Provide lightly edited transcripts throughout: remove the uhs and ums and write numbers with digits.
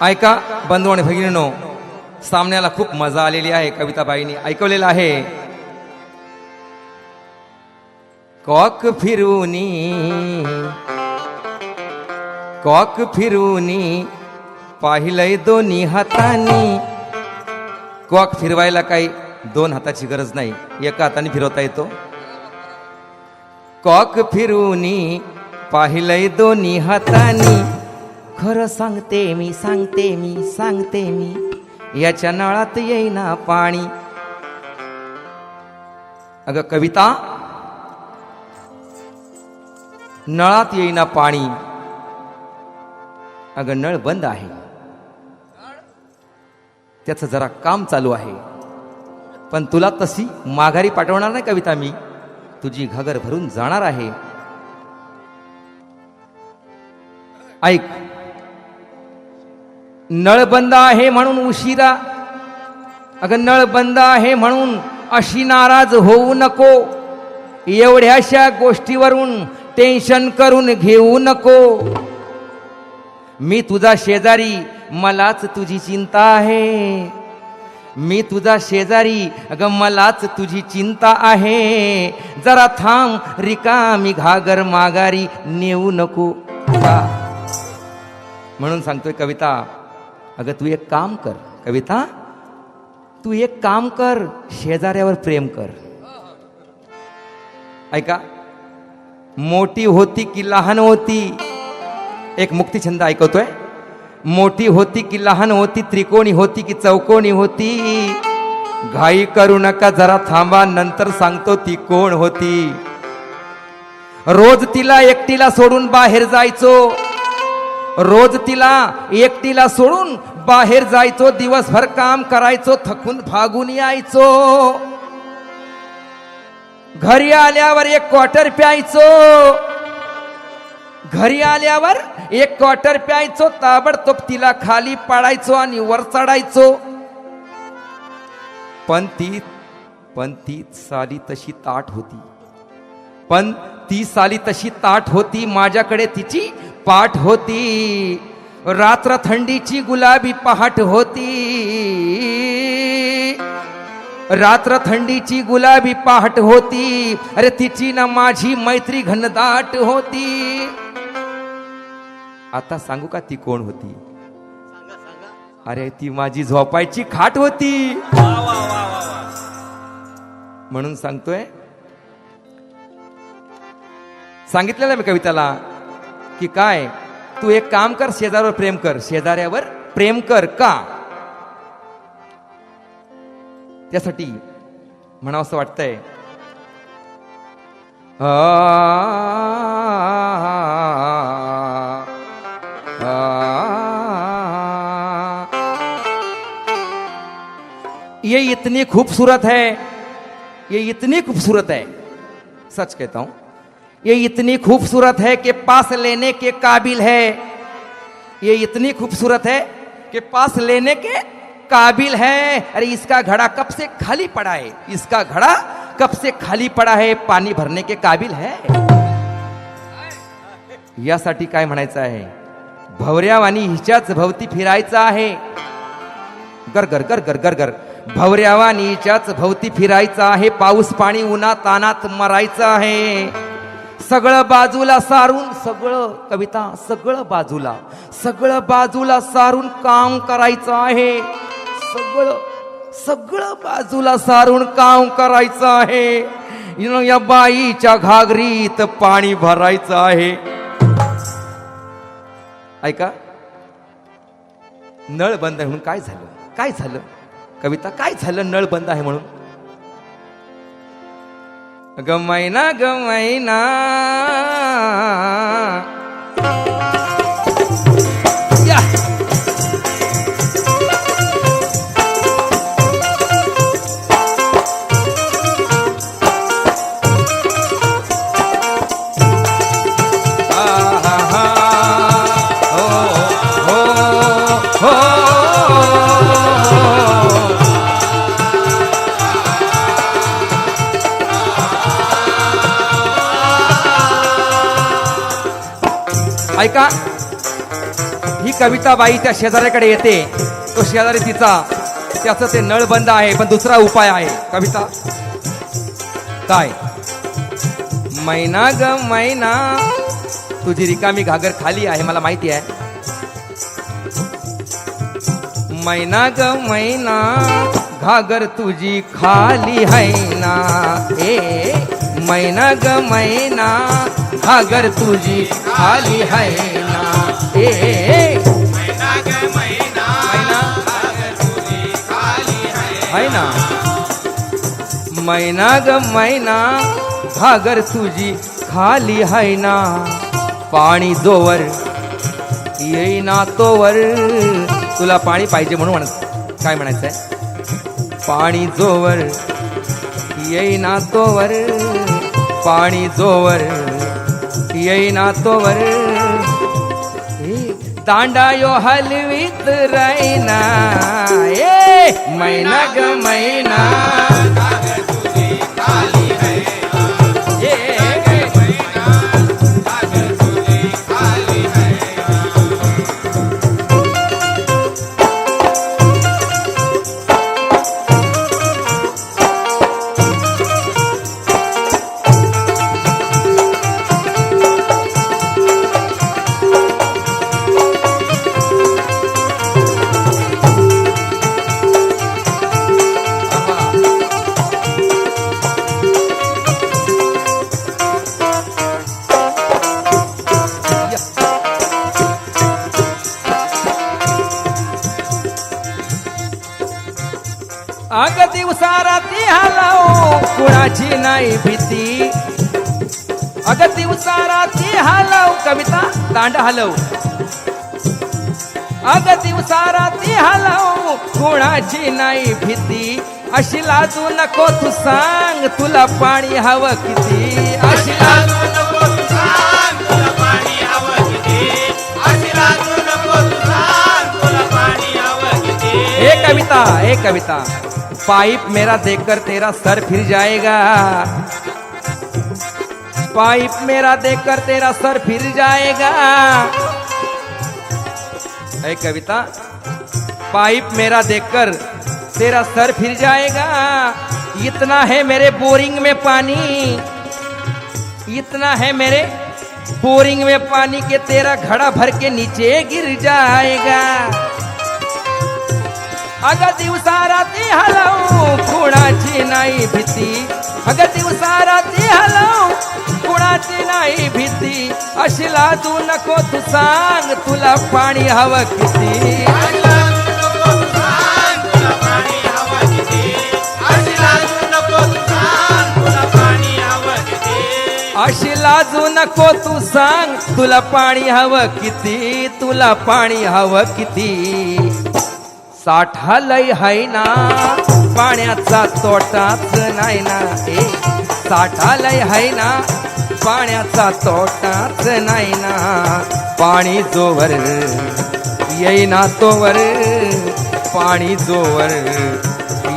ऐका बंधू आणि भगिनींनो, सामन्याला खूप मजा आलेली आहे. कविताबाईंनी ऐकवलेलं आहे. कॉक फिरूनी पाहिलंय दोन्ही हातानी. कॉक फिरवायला काही दोन हाताची गरज नाही, एका हाताने फिरवता येतो. कॉक फिरूनी पाहिलंय दोन्ही हातानी. खरं सांगते मी याच्या नळात येईना पाणी. अगं कविता, नळात येईना पाणी. अगं नळ बंद आहे, त्याचं जरा काम चालू आहे. पण तुला तशी माघारी पाठवणार नाही कविता मी, तुझी घागर भरून जाणार आहे. ऐक, नळ बंद आहे म्हणून उशिरा, अगं नळ बंद आहे म्हणून अशी नाराज होऊ नको. एवढ्याशा गोष्टीवरून टेन्शन करून घेऊ नको. मी तुझा शेजारी, मलाच तुझी चिंता आहे. मी तुझा शेजारी, अगं मलाच तुझी चिंता आहे. जरा थांब, रिकामी घागर माघारी नेऊ नको का. म्हणून सांगतोय कविता, अगं तू एक काम कर कविता, तू एक काम कर, शेजाऱ्यावर प्रेम कर. ऐका, मोठी होती की लहान होती, एक मुक्तिछंद ऐकवतोय. मोठी होती की लहान होती, त्रिकोणी होती की चौकोनी होती. घाई करू नका, जरा थांबा, नंतर सांगतो ती कोण होती. रोज तिला एकटीला सोडून बाहेर जायचो, रोज तिला एकटीला सोडून बाहेर जायचो. दिवसभर काम करायचो, थकून भागून यायचो. घरी आल्यावर एक क्वार्टर प्यायचो, घरी आल्यावर एक क्वार्टर प्यायचो. ताबडतोब तिला खाली पाडायचो आणि वर चढायचो. पण ती साली तशी ताट होती, पण ती साली तशी ताट होती. माझ्याकडे तिची पाठ होती. रात्र थंडीची गुलाबी पहाट होती, रात्र थंडीची गुलाबी पहाट होती. अरे तिची ना माझी मैत्री घनदाट होती. आता सांगू का ती कोण होती. अरे ती माझी झोपायची खाट होती. म्हणून सांगतोय, सांगितलेलं मी कविताला की काय, तू एक काम कर, शेजाऱ्यावर प्रेम कर. शेजाऱ्यावर प्रेम कर का, त्यासाठी म्हणावं असं वाटतंय. ये इतनी खूबसूरत है, ये इतनी खूबसूरत है, सच कहता हूं, ये इतनी खूबसूरत है कि पास लेने के काबिल है. ये इतनी खूबसूरत है कि पास लेने के काबिल है. अरे इसका घड़ा कब से खाली पड़ा है, इसका घड़ा कब से खाली पड़ा है, पाणी भरने के काबिल है. यासाठी काय म्हणायचं आहे, भवऱ्यावानी हिच्याच भवती फिरायचं आहे. गरगर गरगर गरगर भवऱ्यावानी हिच्याच भवती फिरायचं आहे. पाऊस पाणी उन्हा तानात मरायचं आहे. सगळं बाजूला सारून, सगळं कविता, सगळं बाजूला सारून काम करायचं आहे. सगळं बाजूला सारून काम करायचं आहे. या बाईच्या घागरीत पाणी भरायचं आहे. ऐका, नळ बंद आहे म्हणून काय झालं कविता, काय झालं नळ बंद आहे म्हणून. गमैना या ऐका, ही कविता बाई त्या शेजाऱ्याकडे येते. तो शेजारी तिचा त्याचं ते नळ बंद आहे, पण दुसरा उपाय आहे. कविता काय? मैना ग मैना तुझी रिकामी घागर खाली आहे, मला माहिती आहे. मैना ग मैना घागर तुझी खाली है ना. ए मैना ग मैना घागर तुझी खाली है ना. ए मैना ग मैना घागर तुझी खाली है ना. मैना ग मैना घागर तुझी खाली है ना. पाणी जोवर येईना तोवर तुला पाणी पाहिजे म्हणून म्हणत. काय म्हणायचंय? पाणी जोवर येईना तोवर पाणी जोवर येईना तोवर दांडा यो हलवीत राहीना. ए मैना ग मैना घागर तुझी खाली है. ए मैना घागर तुझी खाली है. अग दिवसा राती हलाव कुणाची नाही भीती. अग दिवसा राती हलाव कविता दांड हलव. अग दिवसा राती हलाव कुणाची नाही भीती. अशी लाजू नको तू सांग तुला पाणी हवं किती. अशी लाजू नको तू सांग तुला पाणी हवं किती. अशी लाजू नको तू सांग तुला पाणी हवं किती. ए कविता ए कविता पाइप मेरा देखकर तेरा सर फिर जाएगा. पाइप मेरा देखकर तेरा सर फिर जाएगा. ए कविता पाइप मेरा देखकर तेरा सर फिर जाएगा. इतना है मेरे बोरिंग में पानी. इतना है मेरे बोरिंग में पानी के तेरा घड़ा भर के नीचे गिर जाएगा. अग दिवसा राती हलव कुणाची नाही भीती. अग दिवसा राती हलव कुणाची नाही भीती. अशी लाजू नको तू सांग तुला पाणी हवं किती. अशी लाजू नको तू सांग तुला पाणी हवं किती. अशी लाजू नको तू सांग तुला पाणी हवं किती. अशी लाजू नको तू सांग तुला पाणी हवं किती. तुला पाणी हवं किती. साठा लय हाय ना पाण्याचा तोटाच नाही ना. ए साठा लय हाय ना पाण्याचा तोटाच नाही ना. पाणी जोवर येईना तोवर पाणी जोवर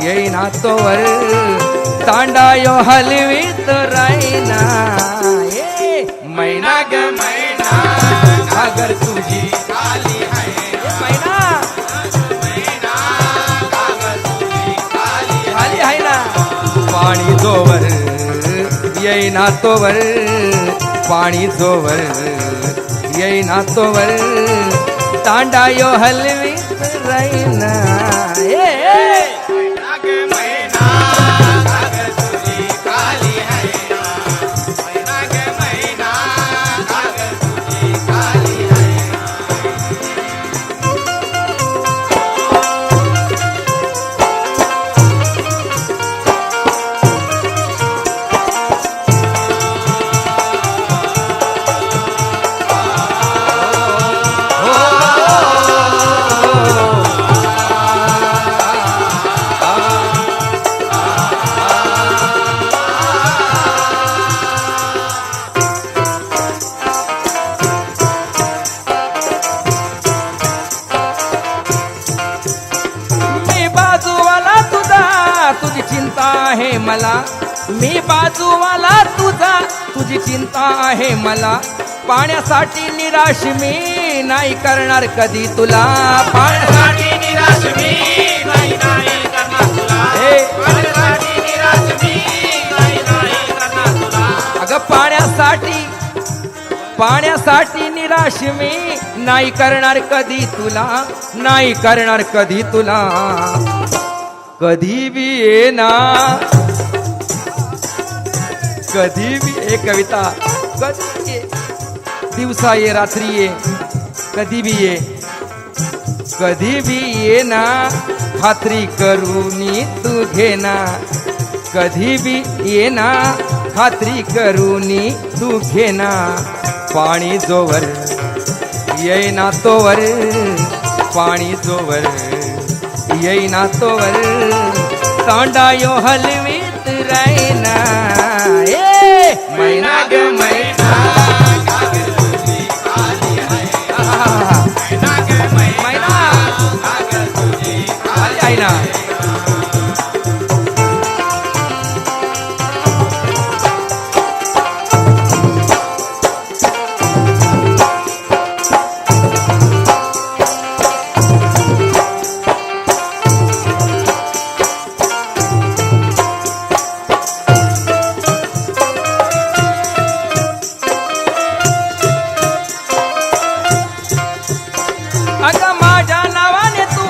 येईना तोवर तांडा यो हलवीत राहीना. ए मैना ग मैना घागर तुझी खाली है. मैना खाली आहे ना. पाणी जोवर येईना तोवर पाणी जोवर येईना तोवर तांडा यो हलवीत राहीना. मैना ग मैना घागर तुझी खाली है. मैना ग मैना घागर तुझी खाली है. तुझी चिंता आहे मला. मी बाजूवाला तुझा तुझी चिंता आहे मला. पाण्यासाठी निराश मी नाही करणार कधी तुला पाण्यासाठी निराश मी नाही करणार तुला हे. पाण्यासाठी निराश मी नाही करणार तुला अगं पाण्यासाठी निराश मी नाही करणार कधी तुला नाही करणार कधी तुला कधी बी ये ना कधी बी ए कविता कधी ये दिवसा ये रात्री ये कधी बी ये ना खात्री करूनी तू घे ना कधी बी ये ना खात्री करूनी तू घे ना पाणी जोवर येईना तोवर पाणी जोवर येईना तोवर तांडायो हलवीत राहीना ए मैना ग मैना कागद तुझी काली आहे आहा, मैना ग मैना मैना कागद तुझी आली आहे ना अगं माझ्या नावाने तू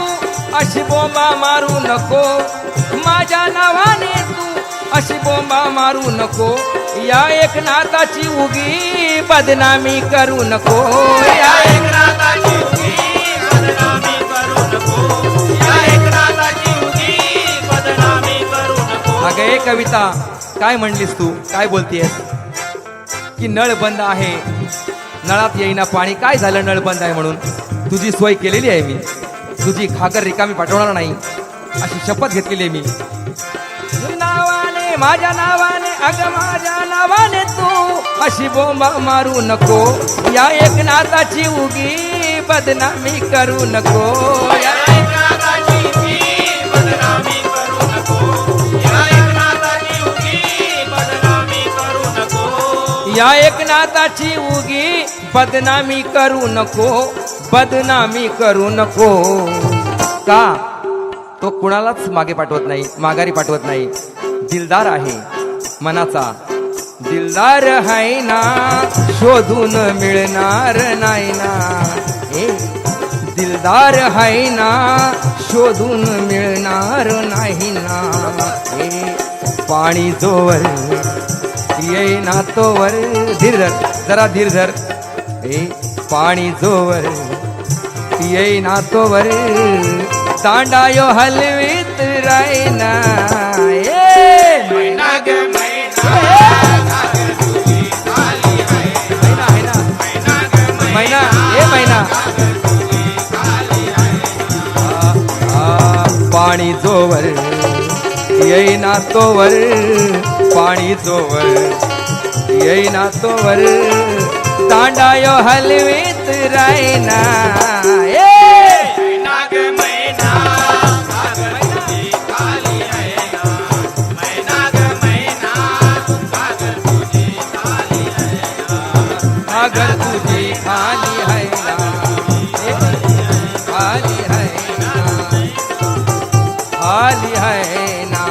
अशी बोंबा मारू नको माझ्या नावाने तू अशी बोंबा मारू नको या एक नाताची उगी बदनामी करू नको या एक एकनाथाची उगी बदनामी करू नको या एकनाथाची उगी बदनामी करू नको अगं ए कविता काय म्हणलीस तू काय बोलतीयस की नळ बंद आहे नळात येईना पाणी काय झालं नळ बंद आहे म्हणून तुझी सोय केलेली आहे मी तुझी घागर रिकामी पाठवणार नाही अशी शपथ घेतलेली आहे मी नावाने माझ्या नावाने अगं माझ्या नावाने तू अशी बोंबा मारू नको या एक नाताची उगी बदनामी करू नको या एकनाथाची उगी बदनामी करू नको या एकनाथाची उगी बदनामी करू नको या एक नाताची उगी बदनामी करू नको बदनामी करू नको का तो कुणालाच मागे पाठवत नाही माघारी पाठवत नाही दिलदार आहे मनाचा दिलदार आहे ना शोधून मिळणार नाही ना ए दिलदार आहे ना शोधून मिळणार नाही ना ए पाणी जोवर येईना तोवर धीर धर जरा धीर धर ए पाणी जोवर येईना तोवर तांडायो हलवीत राहीना ए मैना ग मैना कागद तुझी काली आहे मैना आहे ना मैना ग मैना ए मैना कागद तुझी काली आहे पाणी जोवर येईना तोवर पाणी जोवर येईना तोवर तांडायो हलवीत राहीना ए मैना ग मैना कागद तुझी काली आहे मैना ग मैना कागद तुझी काली आहे अगर तुझी खाली है ना खाली है ना खाली है ना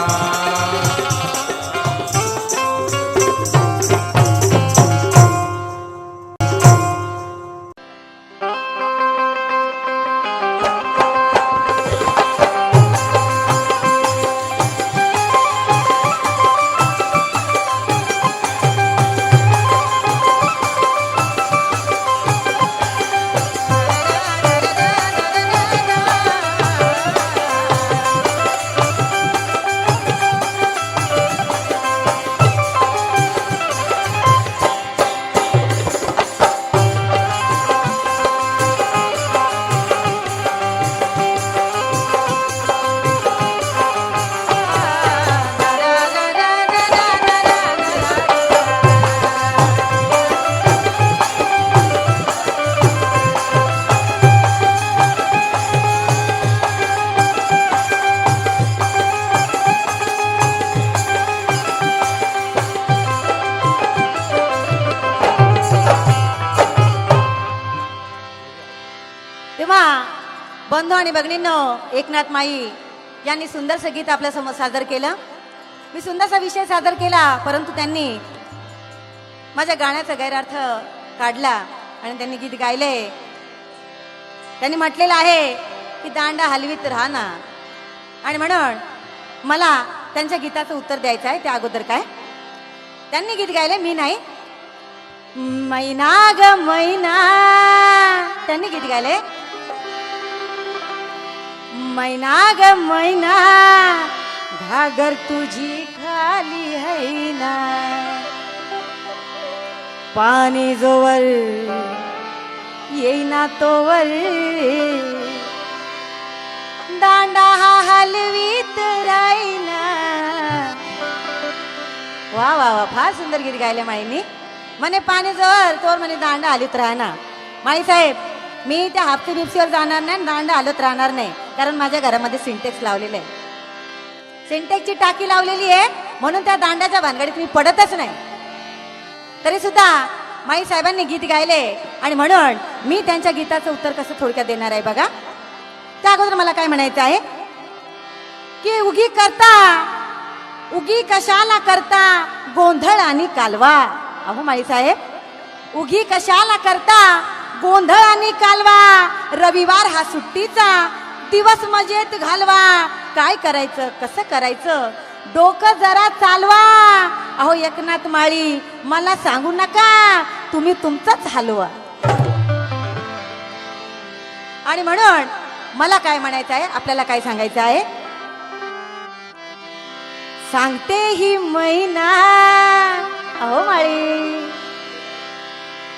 बंधू आणि भगिनींनो, एकनाथ माई यांनी सुंदरसं गीत आपल्या समोर सादर केलं. मी सुंदरसा विषय सादर केला, परंतु त्यांनी माझ्या गाण्याचा गैरअर्थ काढला आणि त्यांनी गीत गायले. त्यांनी म्हटलेलं आहे की दांडा हलवीत राहा ना, आणि म्हणून मला त्यांच्या गीताचं उत्तर द्यायचं आहे. त्या अगोदर काय त्यांनी गीत गायले, मी नाही. मैना ग मैना त्यांनी गीत गायले. मैना ग मैना घागर तुझी खाली है ना, पाणी जोवर येईना तोवर दांडा हा हलवीत राहीना. वा वा वा, फार सुंदर गीत गायले माईनी. म्हणे पाणी जोवर तोवर म्हणे दांडा हलवीत राहणार. माई साहेब, मी त्या हापसी बिपसीवर जाणार नाही, दांडा हलत राहणार नाही, कारण माझ्या घरामध्ये सिंटेक्स लावलेलं आहे. सिंटेक्सची टाकी लावलेली आहे, म्हणून त्या दांड्याच्या भानगडीत मी पडतच नाही. तरी सुद्धा माई साहेबांनी गीत गायले, आणि म्हणून मी त्यांच्या गीताचं उत्तर कसं थोडक्यात देणार आहे बघा. त्या अगोदर मला काय म्हणायचं आहे की उगी करता, उगी कशाला करता गोंधळ आणि कालवा. अहो माई साहेब, उगी कशाला करता गोंधळ आणि कालवा, रविवार हा सुट्टीचा दिवस मजेत घालवा. काय करायचं कसं करायचं डोकं जरा चालवा. अहो एकनाथ माळी, मला सांगू नका, तुम्ही तुमचंच हलवा. आणि म्हणून मला काय म्हणायचं आहे, आपल्याला काय सांगायचं आहे. सांगते ही मैना, अहो माळी,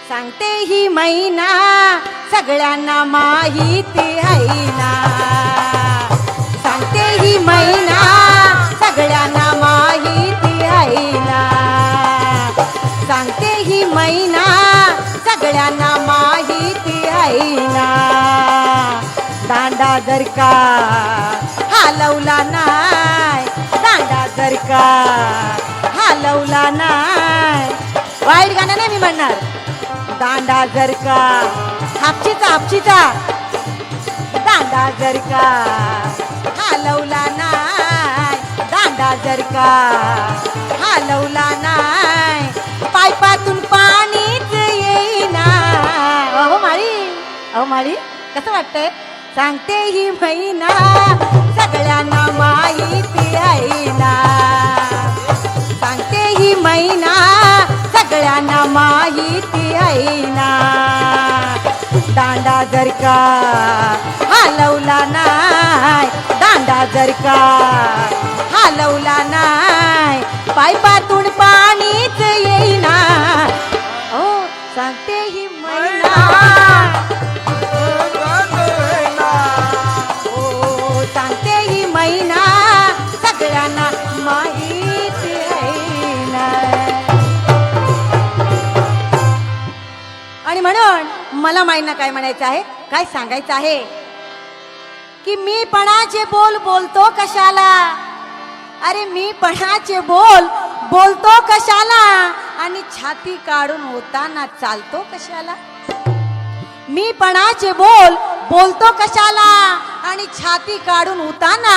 सांगते ही मैना सगळ्यांना माहिती आहे ना. सांगते ही मैना सगळ्यांना माहिती आहे ना. सांगते ही मैना सगळ्यांना माहिती आहे ना. दांडा जर का हलवला नाही, दांडा जर का हलवला नाही, वाईट गाणं नाही मी म्हणणार. दांडा जर का हापशीचा दांडा जर का हलवला नाही, दांडा जर का हलवला नाही, पायपातून पाणीच येईना. अहो माळी, अहो माळी, कसं वाटतंय. सांगते ही मैना सगळ्यांना माहिती आहे ना. सांगते ही मैना सगळ्यांना माहिती आहे ना. दांडा जर का हलवला नाही, दांडा जर का हलवला नाही, पायपातून पाणीच येईना. ओ सांगते ही मैना, ओ सांगते ही मैना सगळ्यांना माहिती आहे ना. आणि म्हणून मला माईंना काय म्हणायचं आहे, काय सांगायचं आहे की मी पणाचे बोल बोलतो कशाला. अरे मी पणाचे बोल बोलतो कशाला, आणि छाती काढून होताना चालतो कशाला. मी पणाचे बोल बोलतो कशाला, आणि छाती काढून होताना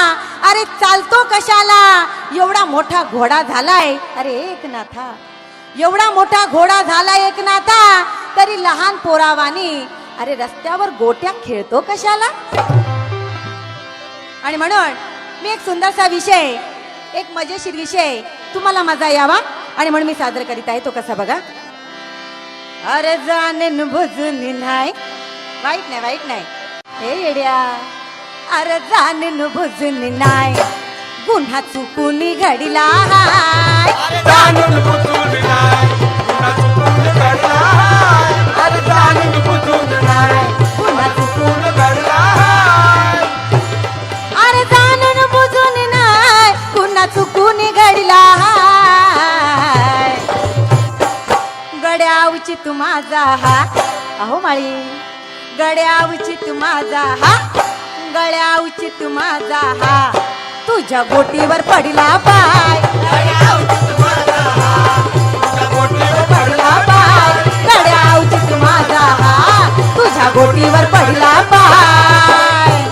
अरे चालतो कशाला. एवढा मोठा घोडा झालाय, अरे एकनाथा, एवढा मोठा घोडा झालाय एकनाथा, तरी लहान पोरावानी अरे रस्त्यावर गोट्या खेळतो कशाला. आणि म्हणून मी एक सुंदरसा विषय, एक मजेशीर विषय तुम्हाला मजा यावा, आणि म्हणून मी सादर करीत आहे. तो कसा बघा. अरे जाणून बुजून नाही, वाईट नाही, वाईट नाही, हे येड्या. अरे जाणून बुजून नाही, गुन्हा चुकून घडला. जाणून बुजून नाही, पुन्हा चुकून घडला. अरे जाणून बुजून नाही, पुन्हा चुकून घडला. अरे जाणून बुजून नाही, पुन्हा चुकून घडला. गड्या उचित माझा हा, अहो माळी, गड्या उचित माझा हा, गळ्या उचित माझा हा, तुझ्या बोटीवर पडला पाय. गड्या उचित माझा हा, तुझ्या बोटीवर पडला पाय, गड्या उचित माझा हा, तुझ्या बोटीवर पडला पाय.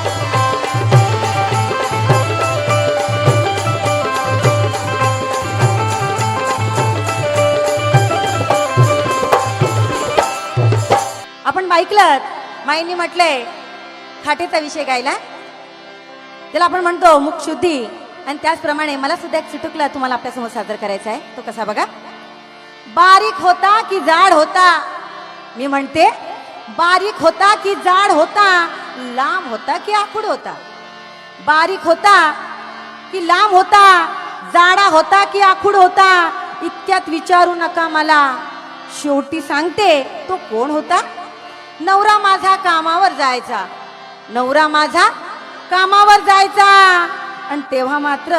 ऐकलं माईंनी म्हटलंय खाटेचा विषय गायला, त्याला आपण म्हणतो मुख शुद्धी. आणि त्याचप्रमाणे मला सुद्धा एक चुटुकला तुम्हाला आपल्यासमोर सादर करायचा आहे. तो कसा बघा. बारीक होता की जाड होता, मी म्हणते बारीक होता की जाड होता, लांब होता की आखूड होता. बारीक होता की लांब होता, जाडा होता की आखूड होता, इतक्यात विचारू नका मला, शेवटी सांगते तो कोण होता. नवरा माझा कामावर जायचा, नवरा माझा कामावर जायचा, आणि तेव्हा मात्र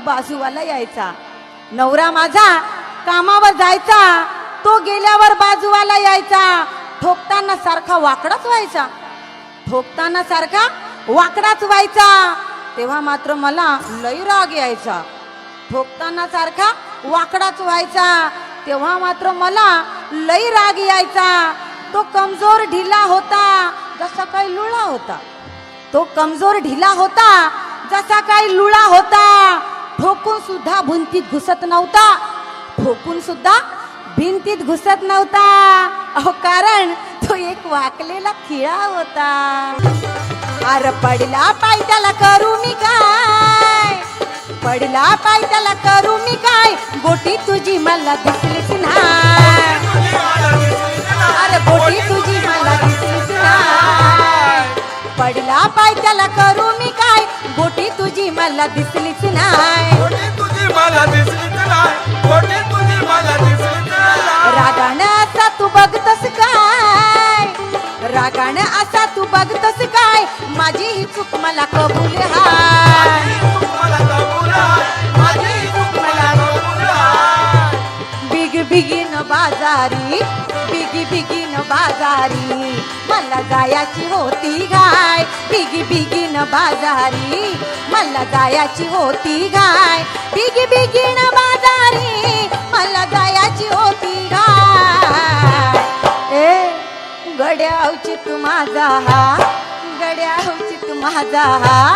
बाजूवाला यायचा. नवरा माझा कामावर जायचा, तो गेल्यावर बाजूवाला यायचा. ठोकताना सारखा वाकडाच व्हायचा, ठोकताना सारखा वाकडाच व्हायचा. तेव्हा मात्र मला लई राग यायचा. ठोकताना सारखा वाकडाच व्हायचा, तेव्हा मात्र मला लई राग यायचा. तो कमजोर ढिला होता जसा काही लुळा होता, तो कमजोर ढिला होता जसा काही लुळा होता. ठोकून सुद्धा भिंतीत घुसत नव्हता, ठोकून सुद्धा भिंतीत घुसत नव्हता. अहो कारण तो एक वाकलेला खिळा होता. अर पडला पाय त्याला करू मी काय, पडला पाय त्याला करू मी काय, गोटी तुझी मला दिसलीच नाही. अरे गोटी तुझी मला दिसलीच नाही. पडला पाय त्याला करू मी काय, गोटी तुझी मला दिसलीच नाही. रागानं असा तू बघतस काय, रागानं असा तू बघतस काय, माझी ही चूक मला कबूल हाय. बिग बिगीन बाजारी, बिगी बिगीन बाजारी, मला जायाची होती घाय. बिगी बिगीन बाजारी, मला जायाची होती घाय. बिगी बिगीन बाजारी, मला जायाची होती घाय. ए गड्यावची तू माझा हा, गड्यावची तू माझा हा,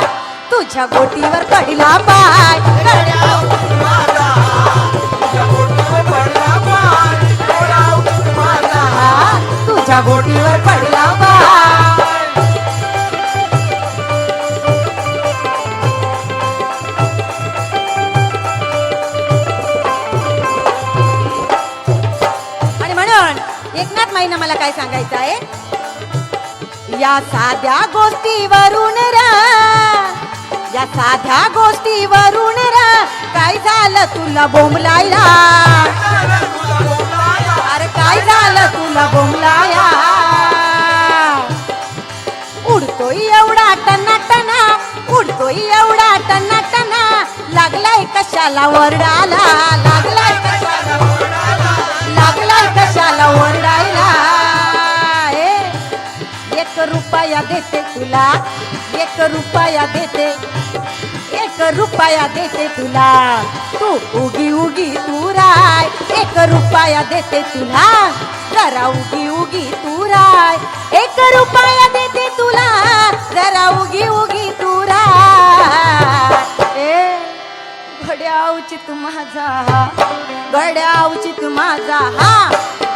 तुझ्या गोटीवर पडला पाय. गड्यावची तू माझा हा, तुझ्या गोटीवर पडला पाय. गड्यावची तू माझा हा, तुझ्या गोटीवर पडला पाय. आणि म्हणून एकनाथ माईनं मला काय सांगायचं आहे. या साध्या गोष्टीवरून रा, या साध्या गोष्टीवरून रा, काय झालं तुला बोंबलायला. अरे काय झालं तुला बोंबलाया. उडतोय एवढा टना टना, उडतोय एवढा टना टना, लागलाय कशाला वरडाला, लागलाय कशाला वरडाला, लागलाय कशाला वरडायला. 1 रुपया देते तुला, 1 रुपया देते, 1 रुपया देते तुला, तू उगी उगी तू राय. 1 रुपया देते तुला, जरा उगी उगी तू राय. 1 रुपया देते तुला, जरा उगी उगी तू राय. ए घड्यावची तू माझा हा, घड्यावची तू माझा हा,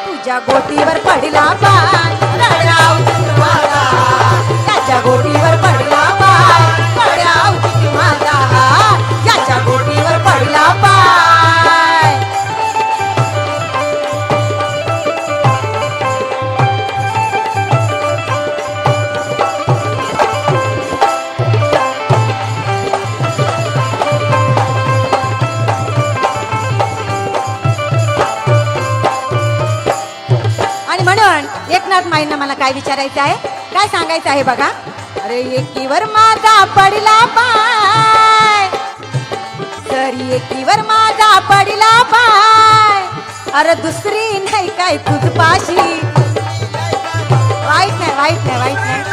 तुझ्या गोटीवर पडला पाय. घड्यावची तू माझा हा, त्याच्या गोटीवर पडला पाय. घड्यावची तू माझा हा, त्याच्या गोटीवर पडला पाय. आणि म्हणून एकनाथ माईंना मला काय विचारायचं आहे, काय सांगायचं आहे बघा. अरे एकीवर माझा पडला पाय, तरी एकीवर माझा पडला पाय. अरे दुसरी नाही काय तुझ पाशी. वाईट नाही, वाईट नाही, वाईट नाही.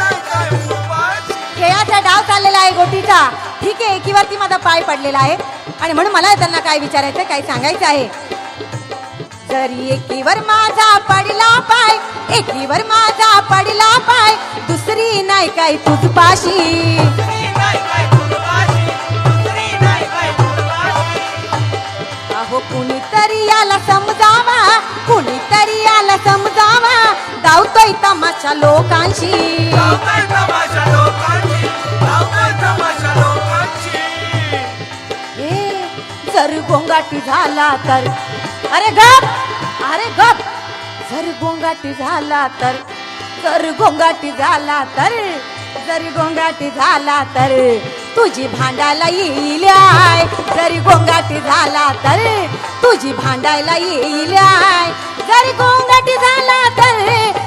खेळाचा डाव चाललेला आहे गोटीचा, ठीक आहे. एकीवरती माझा पाय पडलेला आहे. आणि म्हणून मला त्यांना काय विचारायचं, काय सांगायचं आहे. जरी एकीवर माझा पडला पाय, एकीवर माझा पडला पाय, दुसरी नाही काय तुझ पाशी. अहो कुणीतरी याला समजावा, कुणीतरी याला समजावा, धावतोय तमाशा तमाशा लोकांशी लावताय तमाशा लोकांची, लावताय तमाशा लोकांची. ए जर गोंगाटी झाला तर अरे गप, अरे गप. जर गोंगाटी झाला तर, जर गोंगाटी झाला तर, जर गोंगाटी झाला तर तुझी भांडायला येईल आय. जरी गोंगाटी झाला तर तुझी भांडायला येईल आय. जरी गोंगाटी झाला तर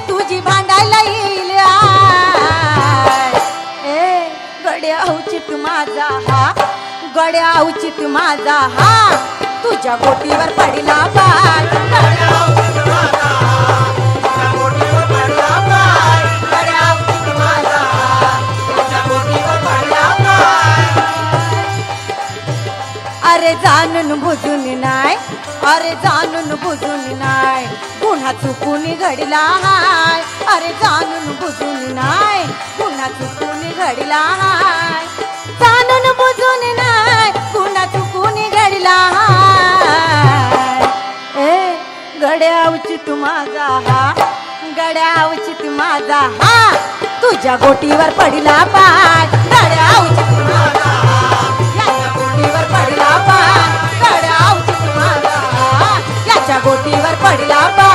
तुझी भांडायला येईल आय. ए गड्या उचित माझा हा, गड्या उचित माझा हा, तुझ्या गोटीवर पडला पाय. गड्या उचित माझा हा, तुझ्या गोटीवर पडला पाय. गड्या उचित माझा हा, तुझ्या गोटीवर पडला पाय. अरे जाणून बुजून नाय, अरे जाणून बुजून नाय, गुन्हा चुकून घडला हाय. अरे जाणून बुजून नाय, गुन्हा चुकून घडला हाय. जाणून बुजून नाय, गुन्हा चुकून घडला हाय. ए गड्या उचित माझा हा, गड्या उचित माझा हा, तुझ्या गोटीवर पडला पाय. गड्या उचित माझा हा, याच्या गोटीवर पडला पाय. गड्या उचित माझा हा, याच्या गोटीवर पडला पाय.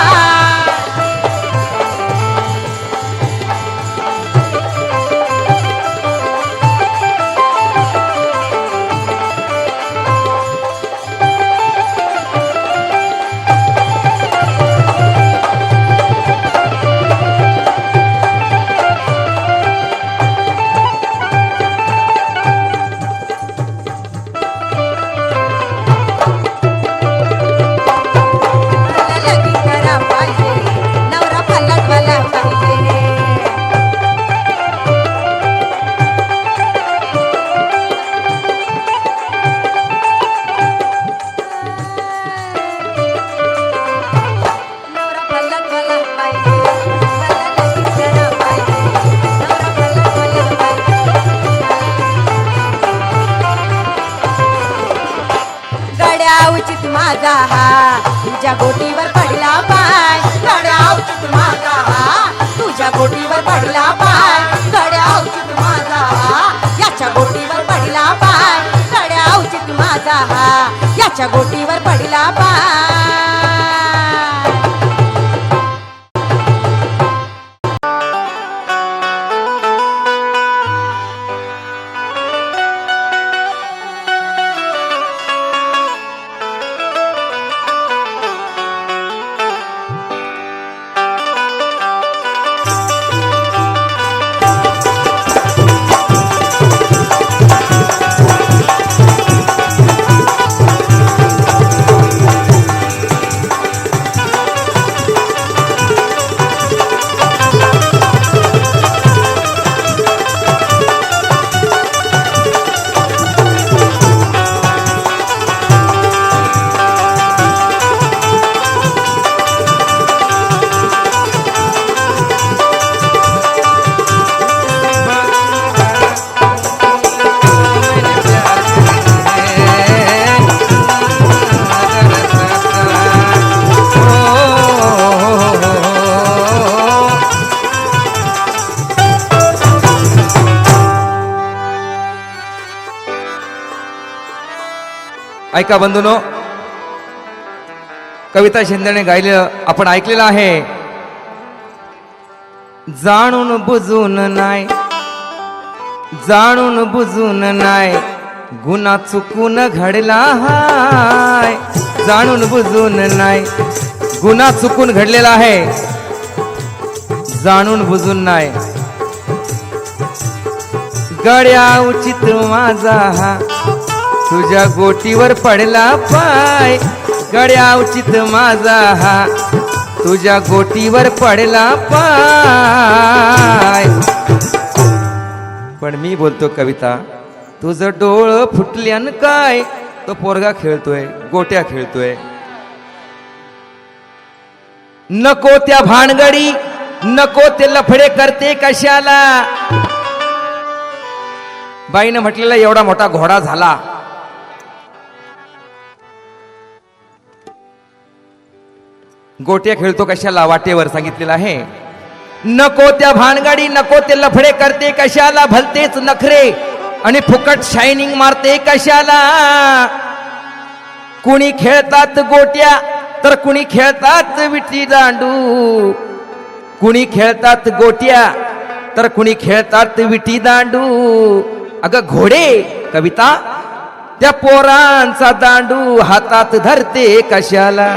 लगीन करा पाहिजे, नवरा पलटवाला पाहिजे. नवरा पलटवाला पाहिजे, मला लगीन करा पाहिजे, नवरा पलटवाला पाहिजे. गड्या उचित माझा हा, तुझ्या गोटीवर पडला पाय. गड्या उचित माझा हा, तुझ्या गोटीवर पडला पाय. गड्या उचित माझा हा, याच्या गोटीवर पडला पाय. गड्या उचित माझा हा, याच्या गोटीवर पडला पाय. ऐका बंधूनो, कविता शिंदेने गायलेलं आपण ऐकलेलं आहे. जाणून बुजून नाय, जाणून बुजून नाय, गुन्हा चुकून घडला हाय. जाणून बुजून नाय, गुन्हा चुकून घडलेला आहे. जाणून बुजून नाय, गड्या उचित माझा हा, तुझ्या गोटीवर पडला पाय. गड्या उचित माझा हा, तुझ्या गोटीवर पडला पाय. पण मी बोलतो कविता, तुझं डोळं फुटल्यान काय, तो पोरगा खेळतोय, गोट्या खेळतोय. नको त्या भानगडी, नको ते लफडे करते कशाला. बाईनं म्हटलेला एवढा मोठा घोडा झाला, गोट्या खेळतो कशाला, वाटेवर सांगितलेलं आहे. नको त्या भानगडी, नको ते लफडे करते कशाला, भलतेच नखरे आणि फुकट शायनिंग मारते कशाला. कुणी खेळतात गोट्या तर कुणी खेळतात विटी दांडू, कुणी खेळतात गोट्या तर कुणी खेळतात विटी दांडू. अगं घोडे कविता त्या पोरांचा दांडू हातात धरते कशाला.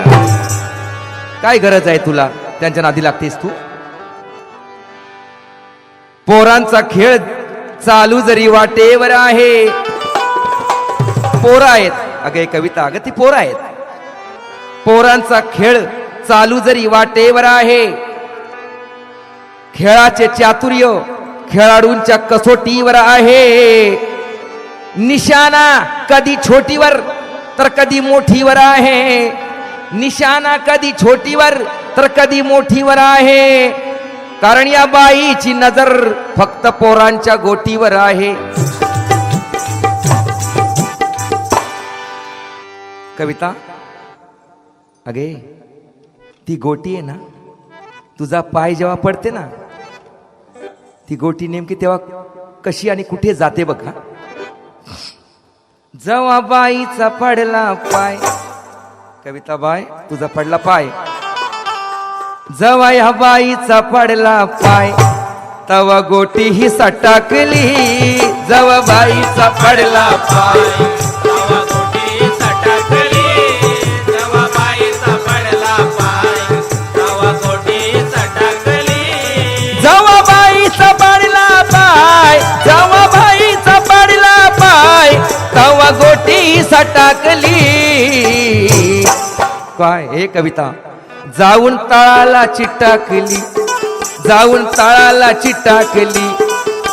काय गरज आहे तुला त्यांच्या नादी लागतेस तू. पोरांचा खेळ चालू जरी वाटेवर आहे. पोरं आहेत, अगं कविता, अगं ती पोरं आहेत. पोरांचा खेळ चालू जरी वाटेवर आहे. खेळाचे चातुर्य खेळाडूंच्या कसोटीवर आहे. निशाणा कधी छोटीवर तर कधी मोठीवर आहे. निशाणा कधी छोटीवर तर कधी मोठीवर आहे. कारण या बाईची नजर फक्त पोरांच्या गोटीवर आहे. कविता, अगे ती गोटी आहे ना, तुझा पाय जेव्हा पडते ना, ती गोटी नेमकी तेव्हा कशी आणि कुठे जाते बघा. जेव्हा बाईचा पडला पाय, कविता बाय तुझा पडला पाय, जेव्हा या बाईचा पडला पाय तवा गोटी ही सटाकली. जेव्हा बाईचा पडला पाय तेव्हा गोटी सटकली. तेव्हा बाईचा पडला पाय, तेव्हा गोटी सटकली. जेव्हा बाईचा पडला पाय, जेव्हा बाईचा पडला पाय तवा गोटी सटाकली. काय हे कविता, जाऊन तळाला चिटाकली, जाऊन तळाला चिटाकली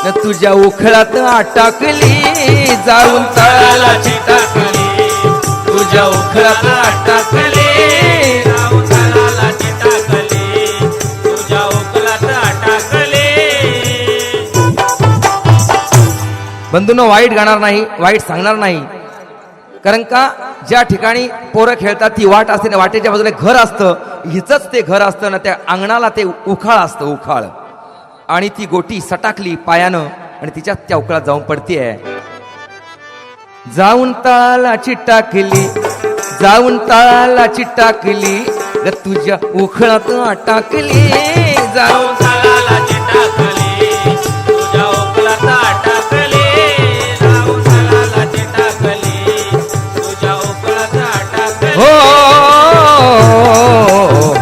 न तुझ्या उखळात आटाकली. जाऊन तळाला चिटाकली, तुझ्या उखळात आटाकली. उचलाला चिटाकली, तुझ्या उकलात अटकली. बंधूंनो, वाईट गाणार नाही, वाईट सांगणार नाही. कारण का ज्या ठिकाणी पोरं खेळतात ती वाट असते ना, वाटेच्या बाजूला घर असतं, हिचंच ते घर असतं ना, त्या अंगणाला ते उखाळ असतं, उखाळ. आणि ती गोटी सटाकली पायानं आणि तिच्या त्या उखळात जाऊन पडतीये. जाऊन तळाला चिटाकली, जाऊन तळाला चिटाकली ग तुझ्या उखळात अटाकली. जाऊन उचलाला चिटाकली, तुझ्या उकलात अटकली. उचलाला चिटाकली, तुझ्या उकलात अटकली. हो,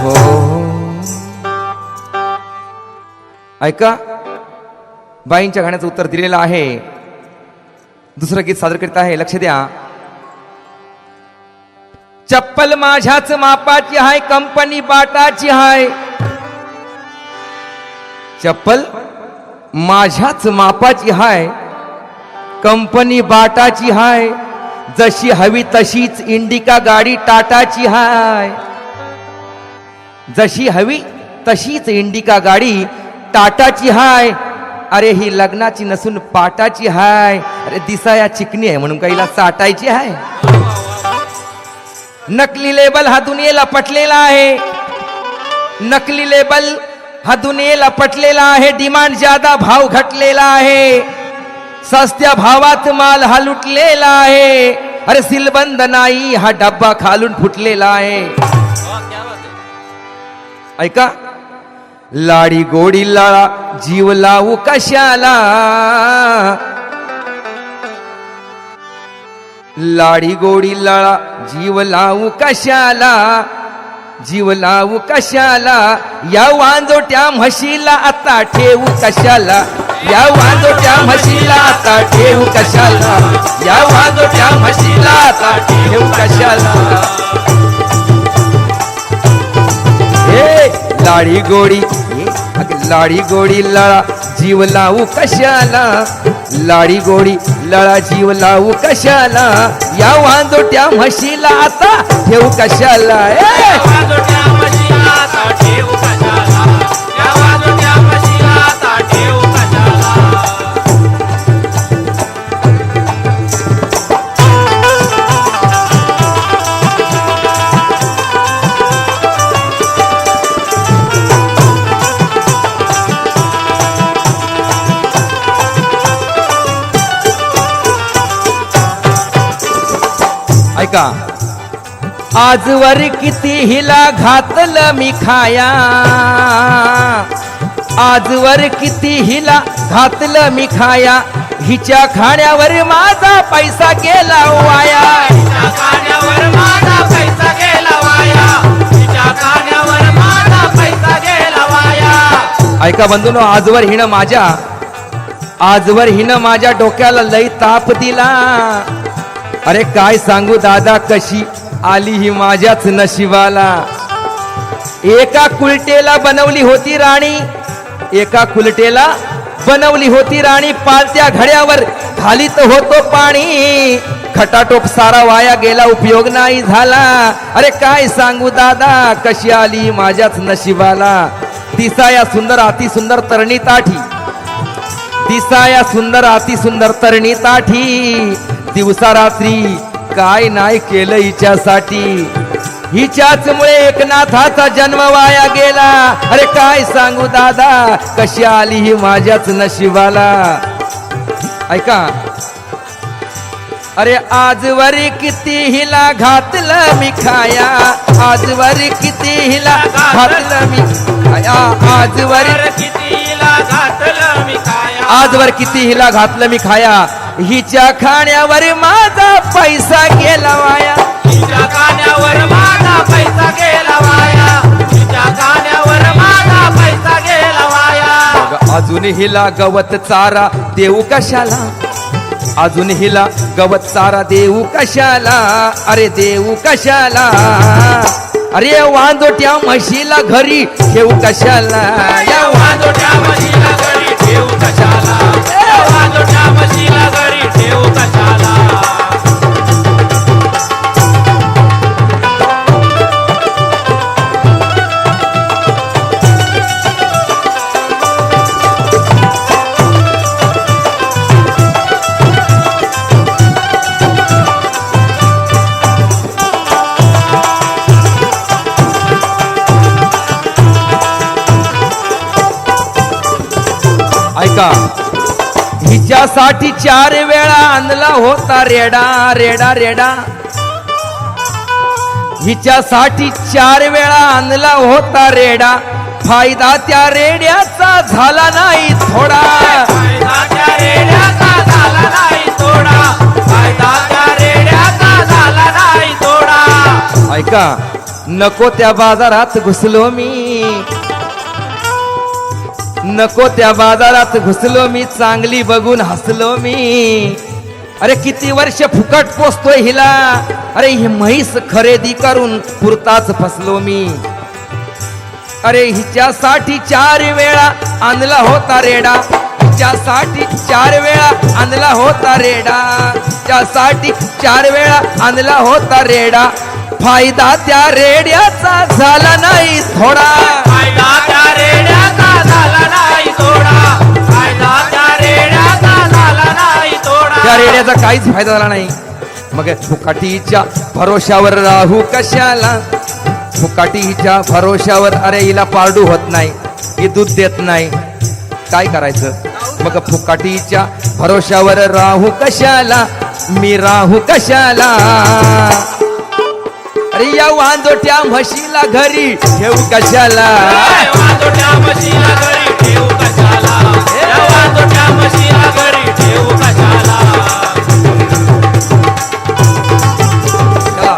हो. ऐका, बाईंच्या गाण्याचं उत्तर दिलेलं आहे. दुसरं गीत सादर करीत आहे, लक्ष द्या. चप्पल माझ्याच मापाची हाय, कंपनी बाटाची हाय. चप्पल माझ्याच मापाची हाय, कंपनी बाटाची हाय. जशी हवी तशीच इंडिका गाडी टाटाची हाय. जशी हवी तशीच इंडिका गाडी टाटाची हाय. अरे ही लग्नाची नसून पाटाची हाय. अरे दिसाया चिकनी आहे म्हणून काहीला चाटायची हाय. नकली लेबल हा दुनियेला पटलेला आहे. नकली लेबल हा दुनियेला पटलेला आहे. डिमांड ज्यादा, भाव घटलेला आहे. सस्त्या भावात माल हा लुटलेला आहे. अरे सिलबंद नाही हा डब्बा खालून फुटलेला आहे. ऐका, लाडी गोडी लाळा जीव लावू कशाला. लाडी गोडी लाळा जीव लावू कशाला. जीव लावू कशाला. या वांजोट्या म्हशीला आता ठेवू कशाला. या वांजोट्या म्हशीला आता ठेवू कशाला. या वांजोट्या म्हशीला आता ठेवू कशाला. हे लाडी गोडी, लाडी गोडी लळा जीव लावू कशाला. लाडी गोडी लळा जीव लावू कशाला. या वांजोट्या म्हशीला आता ठेवू कशाला. वाजोट्या म्हशीला आता ठेवू कशाला. या वाजोट्या म्हशीला आता ठेवू कशाला. ऐका, आजवर किती हिला घातलं मी खाया, आजवर किती हिला घातलं मी खाया, हिच्या खाण्यावर माझा पैसा गेला वाया. तिच्या खाण्यावर माझा पैसा गेला वाया, तिच्या खाण्यावर माझा पैसा गेला वाया. ऐका बंधूनो, आजवर हिनं माझ्या डोक्याला लई ताप दिला. अरे काय सांगू दादा, कशी आली ही माझ्याच नशिबाला. एका कुलटेला बनवली होती राणी, एका कुलटेला बनवली होती राणी, पालत्या घड्यावर घालीत होतो पाणी. खटाटोप सारा वाया गेला, उपयोग नाही झाला. अरे काय सांगू दादा, कशी आली माझ्याच नशिबाला. दिसाया सुंदर अति सुंदर तरणी ताठी, दिसाया सुंदर अति सुंदर तरणी ताठी, दिवसा रात्री काय नाही केलं हिच्यासाठी. हिच्याच मुळे एकनाथाचा जन्म वाया गेला. अरे काय सांगू दादा, कशी आली ही माझ्याच नशिबाला. ऐका, अरे आजवर किती हिला घातलं मी खाया, आजवर किती हिला घातलं मी खाया, आजवर किती हिला घातलं मी खाया, आजवर किती हिला घातलं मी खाया, हिच्या खाण्यावर माझा पैसा गेला वाया. तिच्या खाण्यावर माझा पैसा गेला वाया, तिच्या खाण्यावर माझा पैसा गेला वाया. अजून हिला गवत चारा देऊ कशाला, अजून हिला गवत चारा देऊ कशाला, अरे देऊ कशाला. अरे वांदोट्या म्हशीला घरी ठेवू कशाला, या वाजोट्या म्हशीला घरी ठेवू कशाला, या वाजोट्या म्हशीला घरी ठेवू कशाला. ऐका, हिच्यासाठी 4 वेळा आणला होता रेडा, रेडा रेडा. हिच्यासाठी 4 वेळा आणला होता रेडा, फायदा त्या रेड्याचा झाला नाही थोडा. फायदा त्या रेड्याचा झाला नाही थोडा, फायदा त्या रेड्याचा झाला नाही थोडा. ऐका, नको त्या बाजारात घुसलो मी, नको त्या बाजारात घुसलो मी, चांगली बघून हसलो मी. अरे किती वर्ष फुकट पोसतोय हिला, अरे ही म्हैस खरेदी करून पुरताच फसलो मी. अरे हिच्यासाठी 4 वेळा आणला होता रेडा, हिच्यासाठी 4 वेळा आणला होता रेडा, त्यासाठी 4 वेळा आणला होता रेडा, फायदा त्या रेड्याचा झाला नाही थोडा. फायदा त्या रेड्याचा झाला नाही थोडा, फायदा त्या रेड्याचा झाला नाही थोडा. त्या रेड्याचा काहीच फायदा झाला नाही. मग फुकाटीच्या भरोशावर राहू कशाला, फुकाटीच्या भरोशावर. अरे हिला पारडू होत नाही, ही दूध देत नाही, काय करायचं. मग फुकाटीच्या भरोशावर राहू कशाला, मी राहू कशाला. अरे या वांदोट्या म्हशीला घरी ठेवू कशाला, या वाजोट्या म्हशीला घरी ठेवू कशाला, या वाजोट्या म्हशीला घरी ठेवू कशाला. चला.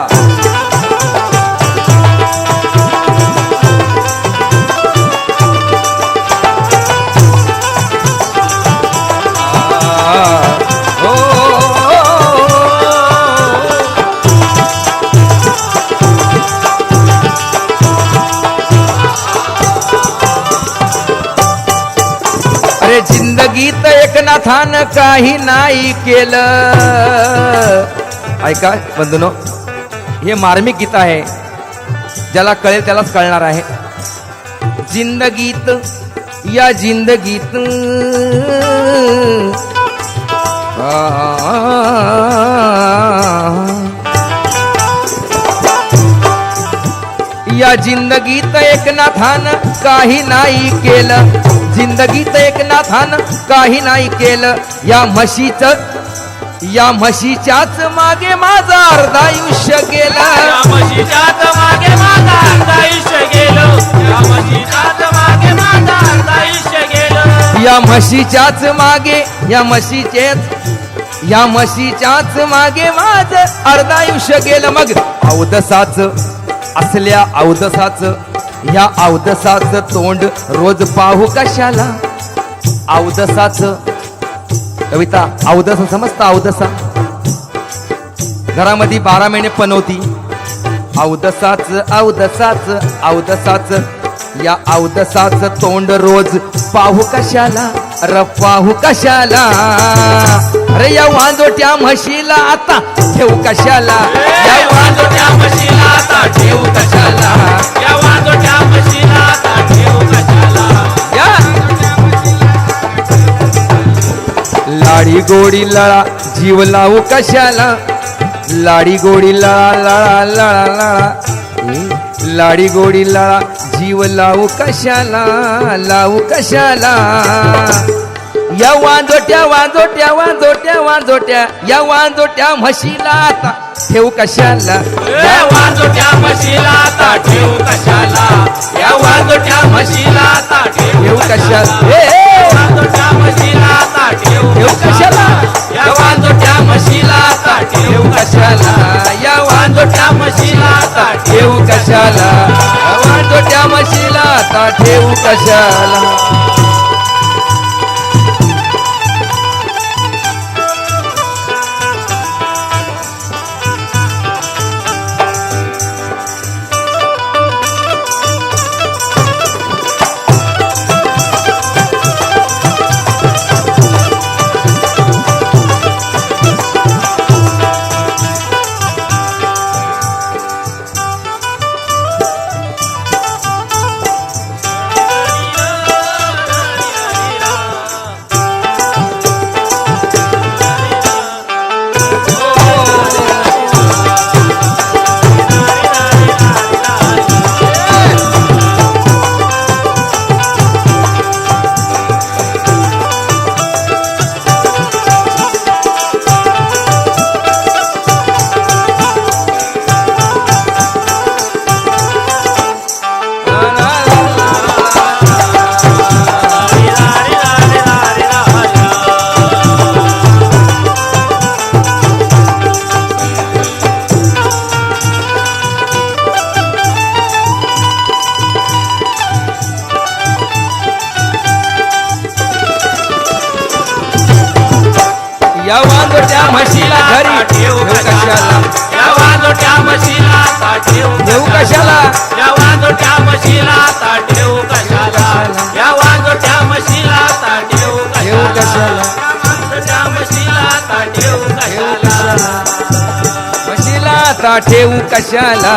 हो, अरे जिंदगीत एकनाथानं काही नाही केलं. ऐका बंधूनो, हे मार्मिक गीत आहे, ज्याला कळेल त्यालाच कळणार आहे. जिंदगीत या जिंदगीत या जिंदगीत एकनाथानं काही नाही केलं, जिंदगीत एकनाथानं काही नाही केलं. या म्हशीचं या म्हशीच्याच मागे माझं अर्ध आयुष्य गेलं. या म्हशीच्याच मागे माझा अर्ध आयुष्य गेलं. या म्हशीच्याच मागे माझा अर्ध आयुष्य गेलं. या म्हशीच्याच मागे या म्हशीच्याच मागे माझं अर्ध आयुष्य गेलं. मग अवदसाच असल्या अवदसाच ह्या अवदसाच तोंड रोज पाहू कशाला. अवदसाच कविता अवदसा समजता. अवदसा घरामध्ये 12 महिने पनवती. अवदसाच या अवदसाच तोंड रोज पाहू कशाला. र पाहू कशाला. अरे या वांजोट्या म्हशीला आता ठेवू कशाला. या वाजोट्या म्हशीला आता ठेवू कशाला. या वाजोट्या म्हशीला आता ठेवू कशाला. या लाडी गोडी लळा जीव लावू कशाला. लाडी गोडी लळा लळा लळा लळा. लाडी गोडी लळा जीव लावू कशाला. लावू कशाला. या वांजोट्या या वांजोट्या म्हशीला आता ठेवू कशाला. या वाजोट्या म्हशीला आता ठेवू कशाला. या वाजोट्या म्हशीला आता ठेवू कशाला. वाजोट्या म्हशीला आता ठेवू कशाला. या वाजोट्या म्हशीला आता ठेवू कशाला. या वाजोट्या म्हशीला आता ठेवू कशाला. या वांजोट्या म्हशीला आता ठेवू कशाला. या वांजोट्या म्हशीला घरी ठेवू कशाला. या वाजोट्या म्हशीला आता ठेवू कशाला. या वाजोट्या म्हशीला आता ठेवू कशाला. या वाजोट्या म्हशीला आता ठेवू कशाला. वाजोट्या म्हशीला आता ठेवू कशाला. म्हशीला आता ठेवू कशाला.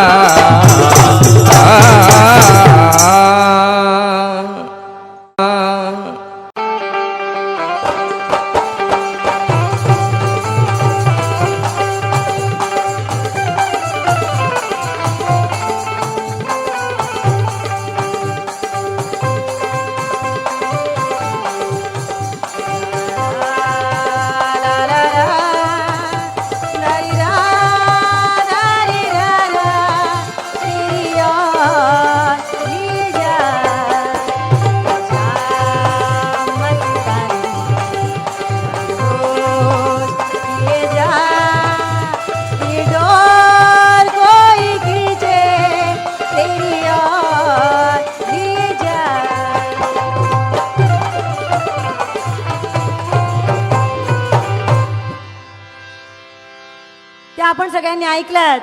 ते आपण सगळ्यांनी ऐकलं.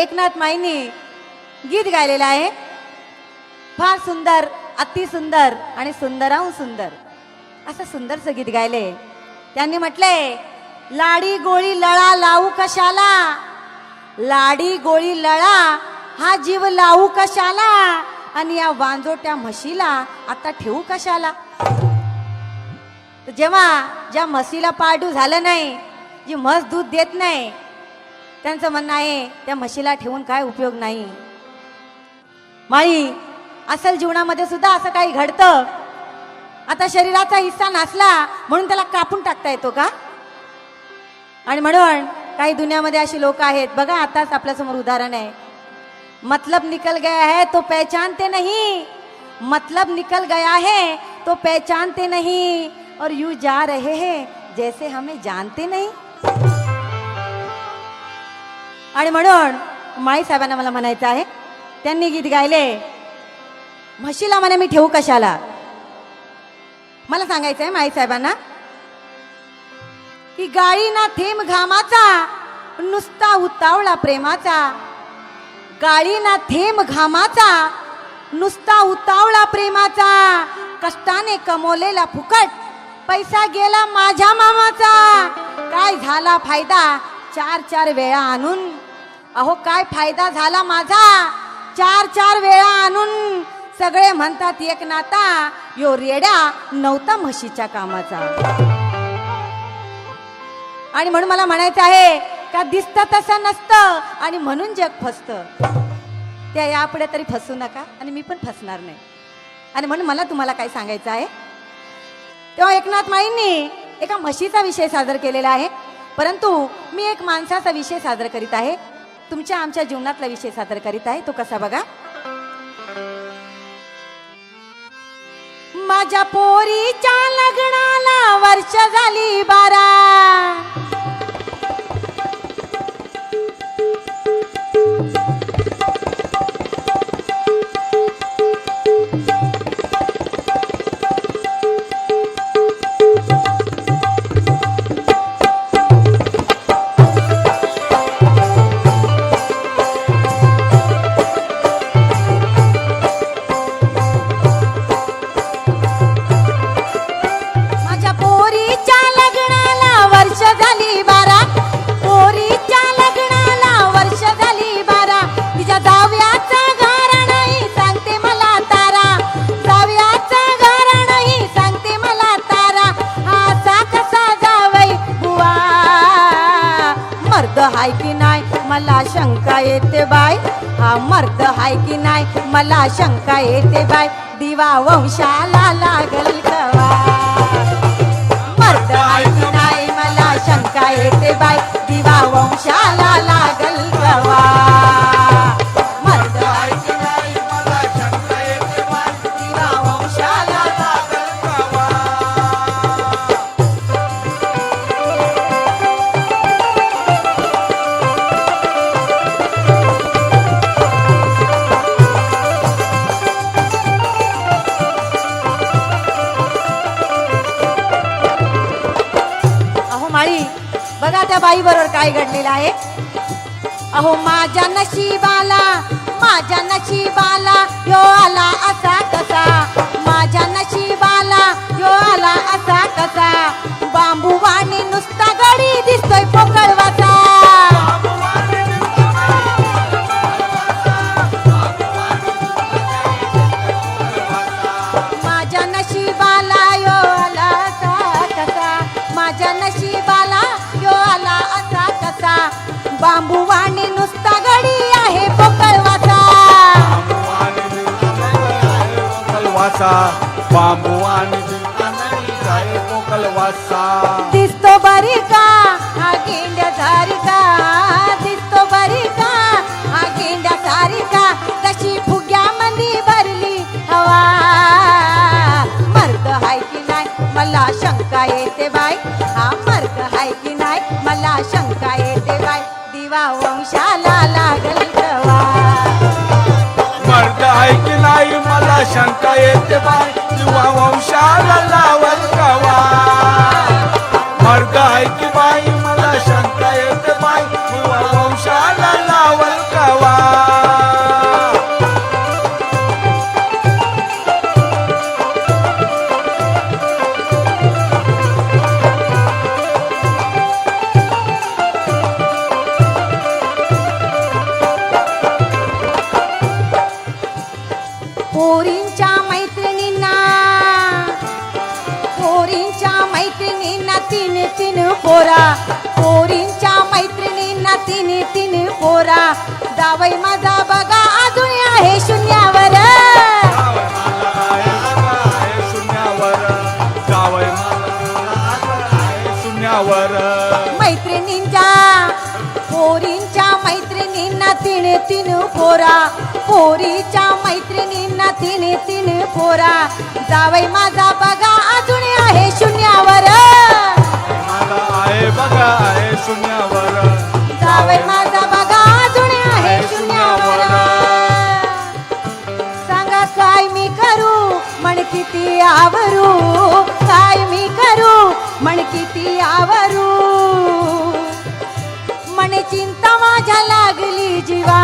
एकनाथ माईंनी गीत गायलेलं आहे. फार सुंदर, अति सुंदर आणि सुंदराहून सुंदर असं सुंदरचं गीत गायले. त्यांनी म्हटले, लाडी गोळी लळा लावू कशाला. लाडी गोळी लळा हा जीव लावू कशाला. आणि या वांजोट्या म्हशीला आता ठेवू कशाला. जेव्हा ज्या म्हशीला पाळडू झालं नाही, जी म्हस दूध देत नाही, त्यांचं म्हणणं आहे त्या म्हशीला ठेवून काय उपयोग नाही. माळी, असल जीवनामध्ये सुद्धा असं काही घडतं. आता शरीराचा हिस्सा नसला म्हणून त्याला कापून टाकता येतो का. आणि म्हणून काही दुनियामध्ये अशी लोक आहेत बघा, आताच आपल्यासमोर उदाहरण आहे. मतलब निकल गया है तो पहचानते नहीं, मतलब निकल गया है तो पहचानते नहीं, और यूं जा रहे हैं जैसे हमें जानते नहीं. आणि म्हणून माई साहेबांना मला म्हणायचं आहे, त्यांनी गीत गायले, म्हशीला म्हणे मी ठेवू कशाला. मला सांगायचं आहे माई साहेबांना की गाळी ना थेंब घामाचा, नुसता उतावळा प्रेमाचा. गाळी ना थेंब घामाचा, नुसता उतावळा प्रेमाचा. कष्टाने कमवलेला फुकट पैसा गेला माझ्या मामाचा. काय झाला फायदा 4-4 वेळा आणून, अहो काय फायदा झाला माझा 4-4 वेळा आणून. सगळे म्हणतात एक नाता, यो रेड्या नव्हता म्हशीच्या कामाचा. आणि म्हणून मला म्हणायचं आहे का दिसतं तसं नसतं आणि म्हणून जग फसतं. त्या यापुढे तरी फसू नका आणि मी पण फसणार नाही. आणि म्हणून मला तुम्हाला काय सांगायचं आहे, तेव्हा एकनाथ माईंनी एका म्हशीचा विषय सादर केलेला आहे, परंतु मी एक माणसाचा विषय सादर करीत आहे, तुमच्या आमच्या जीवनातला विषय सादर करीत आहे. तो कसा बघा. माझ्या पोरीच्या लग्नाला वर्ष झाली 12. हाय की नाही मला शंका येते बाय, हा मर्द हाय की नाही मला शंका येते बाय. दिवा वंशाला लागल कवा. मर्द हाय की नाही मला शंका येते बाय, दिवा वंशाला लागल कवा. मर्द हाय की नाही मला शंका येते बाय, दिवा वंशाला लागल कवा. बघा त्या बाई बरोबर काय घडलेलं आहे. अहो माझ्या नशिबाला, माझ्या नशिबाला यो आला असा कसा. माझ्या नशिबाला यो आला असा कसा. बांबू वाणी नुसता गडी दिसतोय पोकळवाचा. माझ्या नशिबाला यो आला असा कसा. माझ्या नशिबाला यो आला असा कसा. बांबू वाणी नुसता गडी आहे पोकळवाचा. बांबू आणि पोकलवासा. दिसतो बरी का हा गेंड्या सारी का. दिसतो बरी का हा गेंड्या सारी का. कशी फुग्या मंदी भरली हवा. मर्द हाय की नाही मला शंका येते बाय. हा मर्द हाय की नाही मला शंका येते बाय. दिवा वंशाला लागल कवा. मर्द आहे की नाही मला शंका येते बाय. दिवा वंशाला लावल कवा. मर्द आहे की बाई मला शंका येते बाय. दिवा वंशाला लावल कवा. पोरींच्या मैत्रिणींना, पोरींच्या मैत्रिणींना 3-3 पोरा. पोरींच्या मैत्रिणींना 3-3 पोरा. जावई माझा बघा अजून आहे शून्यावर. शून्यावर. जावई मला शून्यावर. मैत्रिणी पोरा पोरीच्या मैत्रिणींना तिने तिने पोरा जावई माझा बघा अजून आहे शून्यावर मला आहे बघा आहे शून्यावर जावई माझा बघा अजून आहे शून्यावर सांगा काय मी करू म्हण किती आवरू काय मी करू म्हण किती आवरू म्हणे चिंता माझ्या लागली जीवा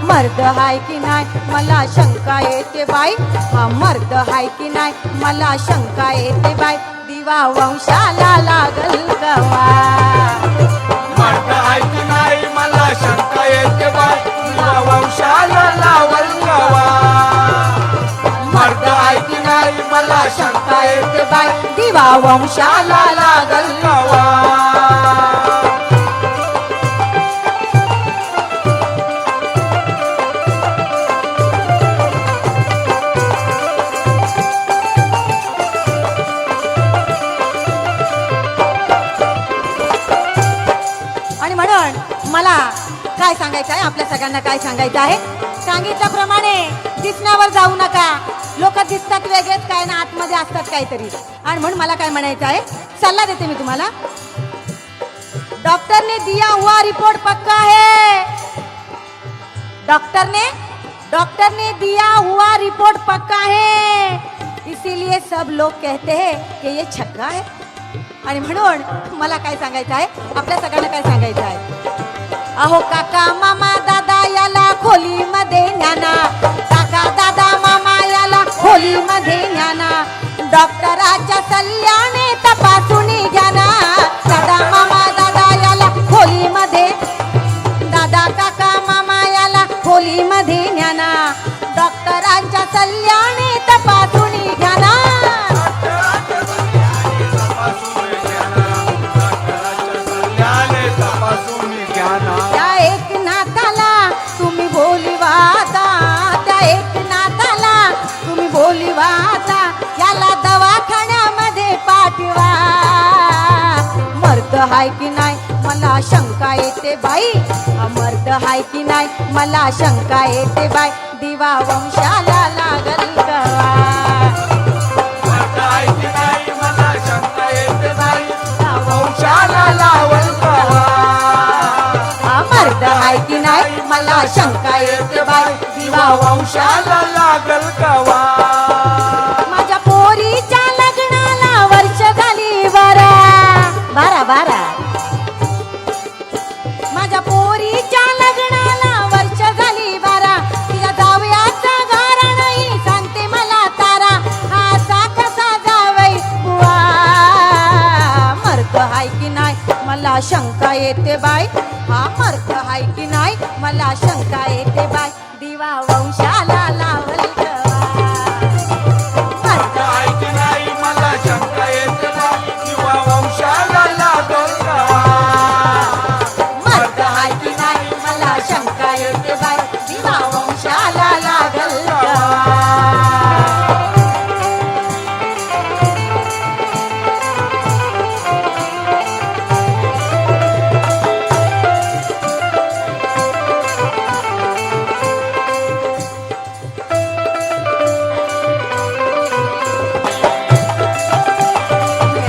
मर्द हाय की नाही मला शंका येते बाई हा मर्द हाय की नाही मला शंका येते बाई दिवा वंशाला लागल गवा मर्द आहे की नाही मला शंका येते बाय तुला वंशाला लावल गवा मर्द आहे की नाही मला शंका येते बाय दिवा वंशाला लागल गवा आणि म्हणून मला काय सांगायचं आहे आपल्या सगळ्यांना काय सांगायचं आहे सांगितल्याप्रमाणे दिसण्यावर जाऊ नका लोक दिसतात वेगळेच काय ना आतमध्ये असतात काहीतरी आणि म्हणून मला काय म्हणायचं आहे सल्ला देते मी तुम्हाला डॉक्टर ने दिया हुआ रिपोर्ट पक्का है डॉक्टर ने दिया हुआ रिपोर्ट पक्का है इसीलिए सब लोग कहते हैं कि ये छक्का है आणि म्हणून मला काय सांगायचं आहे आपल्या सगळ्यांना काय सांगायचं आहे अहो काका मामा दादा याला खोलीमध्ये न्याना काका दादा मामा याला खोलीमध्ये न्याना डॉक्टराच्या सल्ल्याने तपासून घ्या ना दादा मामा दादा याला खोलीमध्ये दादा काका मामा याला खोलीमध्ये न्याना डॉक्टरांच्या सल्ल्याने तपासून घ्या ना तपासून घ्या ना त्या एक नाताला तुम्ही बोलवाता त्या एक नाताला तुम्ही बोलवाता याला दवाखान्यामध्ये पाठवा मर्द हाय की नाही मला शंका येते बाई मर्द हाय की नाही मला शंका येते बाई दिवा वंशाला लागल गवा मर्द आहे की नाही मला शंका येते बाई वंशाला लावल गवा मर्द हाय की नाही मला शंका येते बाई दिवा वंशाला लागल गवा माझ्या पोरीच्या लग्नाला वर्ष झाली बारा बारा बारा माझ्या पोरीच्या लग्नाला वर्ष झाली बारा तिला जावयाचा गारा नाही सांगते मला तारा असा कसा जावई बुवा मर्द हाय की नाही मला शंका येते बाई हा मर्द हाय की नाही मला शंका येते बाई दिवा वंशाला लावल गवा मर्द आहे की नाही मला शंका येते बाई किंवा वंशाला लागल गवा मर्द हाय की नाही मला शंका येते बाई दिवा वंशाला लागल गवा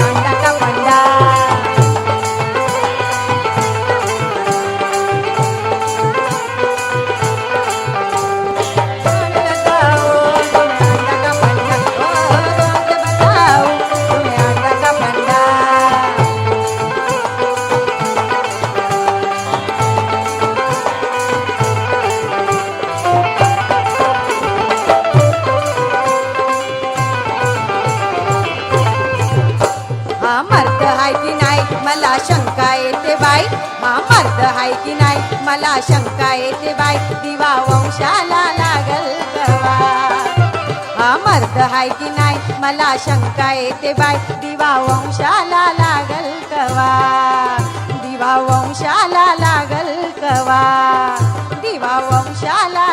अंडा का पंडा मर्द हाय की नाही मला शंका येते बाई मर्द हाय की नाही मला शंका येते बाई दिवा वंशाला लागल गवा मर्द हाय की नाही मला शंका येते बाई दिवा वंशाला लागल गवा दिवा वंशाला लागल गवा दिवा वंशाला